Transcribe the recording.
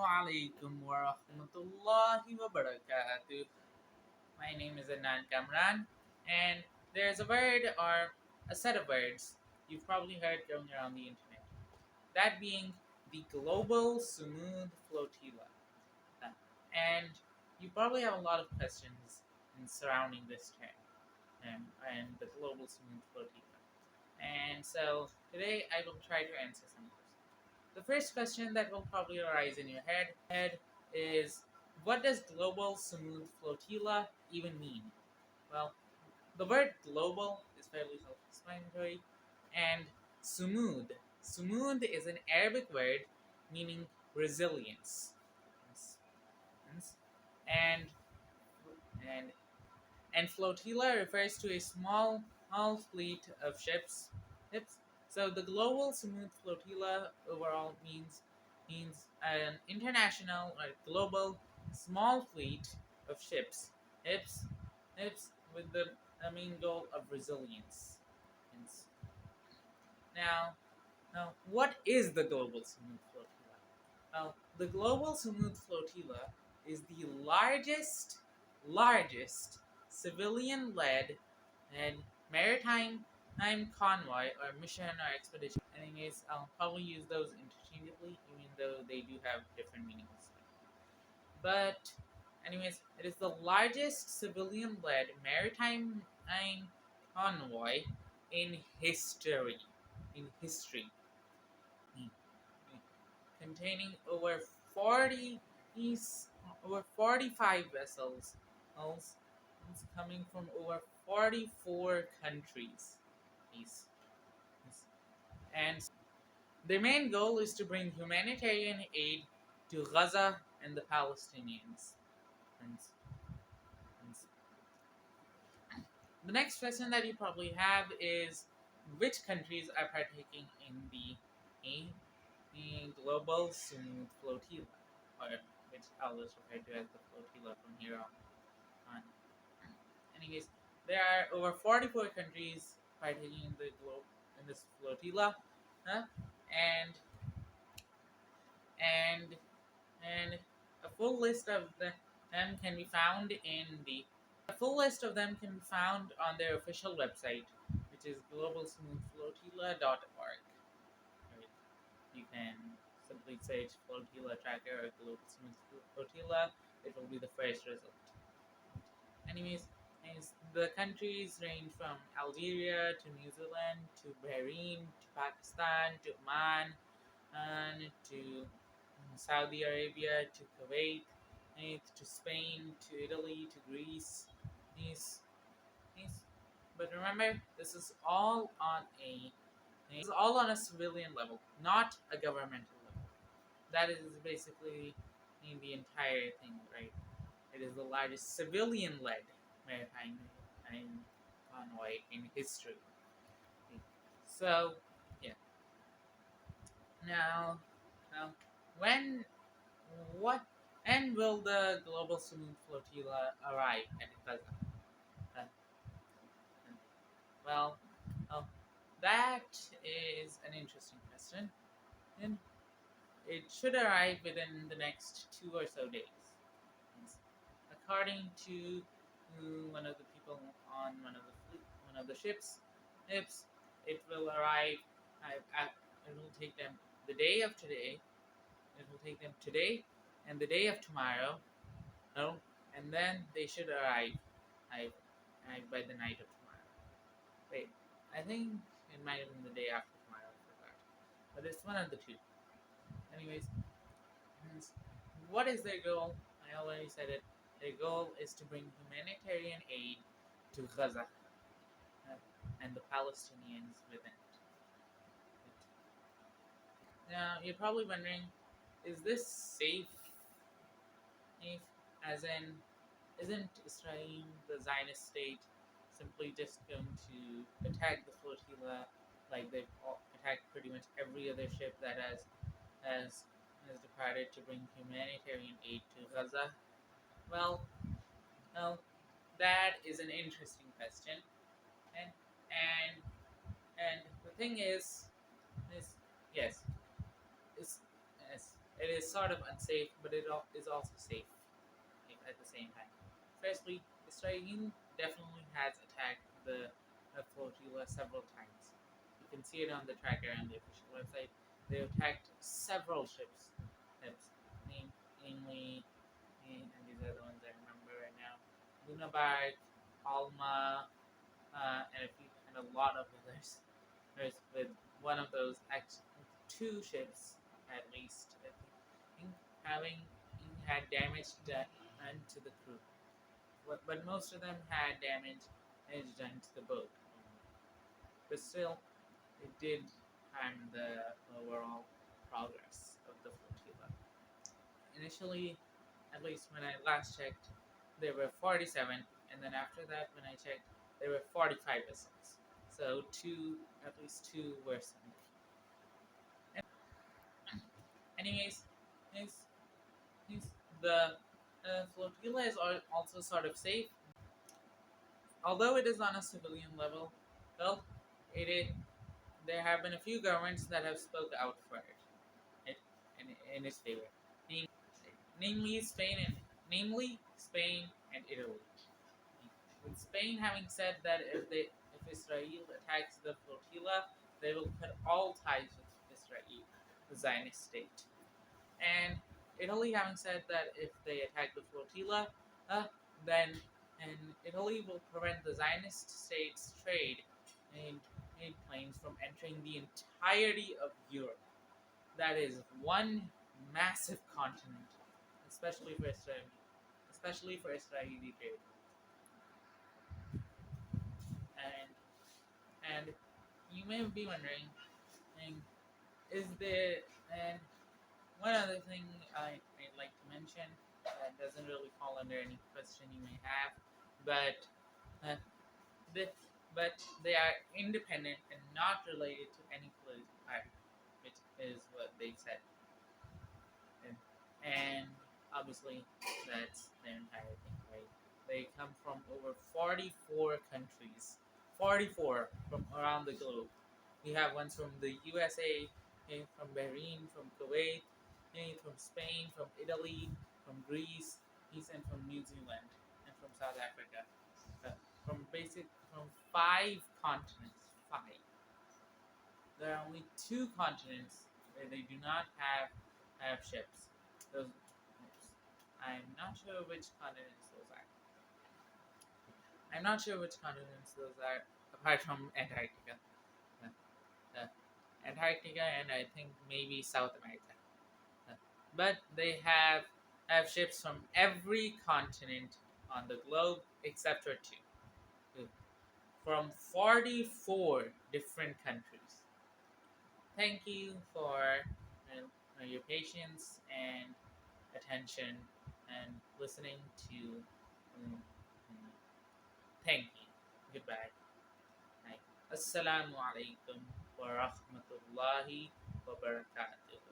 alaikum wa rahmatullahi wa barakatuh. My name is Annan Kamran, and there's a word or a set of words you've probably heard going around the internet. That being the Global Sumud Flotilla. And you probably have a lot of questions surrounding this term and the Global Sumud Flotilla. And so today I will try to answer some of those. The first question that will probably arise in your head is, what does Global Sumud Flotilla even mean? Well, the word global is fairly self-explanatory, and sumud. Sumud is an Arabic word meaning resilience. And and and flotilla refers to a small fleet of ships. So the global smooth flotilla overall means an international or global small fleet of ships, ships with the main goal of resilience. Hence- Now, what is the global smooth flotilla? Well, the global smooth flotilla is the largest civilian-led and maritime convoy or mission or expedition. Anyways, I'll probably use those interchangeably, even though they do have different meanings. But, anyways, it is the largest civilian-led maritime convoy in history. In history, containing over 40 over 45 vessels, coming from over 44 countries. Yes. And their main goal is to bring humanitarian aid to Gaza and the Palestinians. And, and the next question that you probably have is, which countries are partaking in the Global Sumud Flotilla, or which I'll just refer to as the flotilla from here on. Anyways, there are over 44 countries partaking in this flotilla, huh? and and and a full list of them can be found on their official website, which is globalsmoothflotilla.org. Right. You can simply search flotilla tracker or global smooth flotilla. It will be the first result. Anyways, the countries range from Algeria to New Zealand to Bahrain to Pakistan to Oman and to Saudi Arabia to Kuwait, to Spain to Italy to Greece. These, these. But remember, this is all on a civilian level, not a governmental level. That is basically the entire thing, right? It is the largest civilian-led maritime convoy in history. So, yeah. Now, now, when, what, and will the Global Sumud Flotilla arrive at Gaza? Uh, well, uh, that is an interesting question, and it should arrive within the next 2 or so days. According to one of the people on one of the ships, it will arrive. It will take them the day of today. It will take them today and the day of tomorrow. No, and then they should arrive by the night of tomorrow. Wait, I think it might have been the day after tomorrow. I forgot, but it's one of the two. Anyways, what is their goal? I already said it. Their goal is to bring humanitarian aid to Gaza and the Palestinians within it. Now, you're probably wondering, is this safe? If, as in, isn't Israel, the Zionist state, simply just going to attack the flotilla like they've attacked pretty much every other ship that has departed to bring humanitarian aid to Gaza? Well, no, that is an interesting question, and and and the thing is yes, it's, yes, It is sort of unsafe, but is also safe at the same time. Firstly, Israel definitely has attacked the flotilla several times. You can see it on the tracker on the official website. They attacked several ships, namely, and these are the ones I remember right now: Lunabark, Alma, and a lot of others. There's with one of those two ships at least, I think, having had damage done to the crew. But most of them had damage done to the boat. But still, it did harm the overall progress of the flotilla. Initially, at least when I last checked, there were 47, and then after that, when I checked, there were 45 vessels. So at least two were sunk. Anyways, is is the flotilla is also sort of safe, although it is on a civilian level. Well, it is, there have been a few governments that have spoke out for it in its favor, namely Spain and Italy. With Spain having said that if Israel attacks the flotilla, they will cut all ties with Israel, the Zionist state. And Italy having said that if they attack the flotilla, uh, then and Italy will prevent the Zionist state's trade in planes from entering the entirety of Europe. That is one massive continent, especially for Israeli trade. And and you may be wondering, is there and one other thing I'd like to mention that doesn't really fall under any question you may have, but uh, this, but they are independent and not related to any political party, which is what they said, and obviously that's their entire thing, right? They come from over 44 countries, 44 from around the globe. We have ones from the USA, from Bahrain, from Kuwait, from Spain, from Italy, from Greece, and from New Zealand, and from South Africa. From 5 continents. Five. There are only 2 continents where they do not have ships. Those, I'm not sure which continents those are. I'm not sure which continents those are, apart from Antarctica. Uh, uh, Antarctica and I think maybe South America. But they have ships from every continent on the globe except for two, from 44 different countries. Thank you for your patience and attention and listening to. Um, Thank you. Goodbye. Assalamu alaikum wa rahmatullahi wa barakatuh.